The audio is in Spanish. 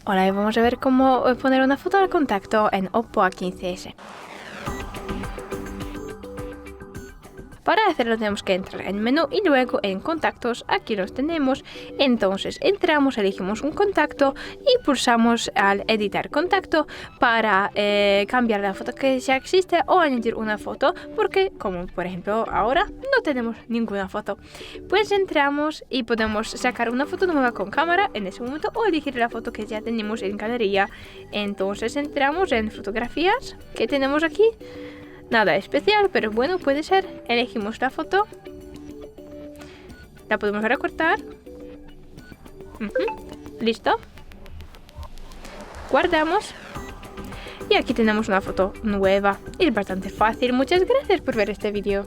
Hola, y vamos a ver cómo poner una foto de contacto en OPPO A15s. Para hacerlo tenemos que entrar en menú y luego en contactos, aquí los tenemos. Entonces entramos, elegimos un contacto y pulsamos al editar contacto para cambiar la foto que ya existe o añadir una foto, porque como por ejemplo ahora no tenemos ninguna foto. Pues entramos y podemos sacar una foto nueva con cámara en ese momento o elegir la foto que ya tenemos en galería. Entonces entramos en fotografías que tenemos aquí. Nada especial, pero bueno, puede ser. Elegimos la foto. La podemos recortar. Listo. Guardamos. Y aquí tenemos una foto nueva. Es bastante fácil. Muchas gracias por ver este vídeo.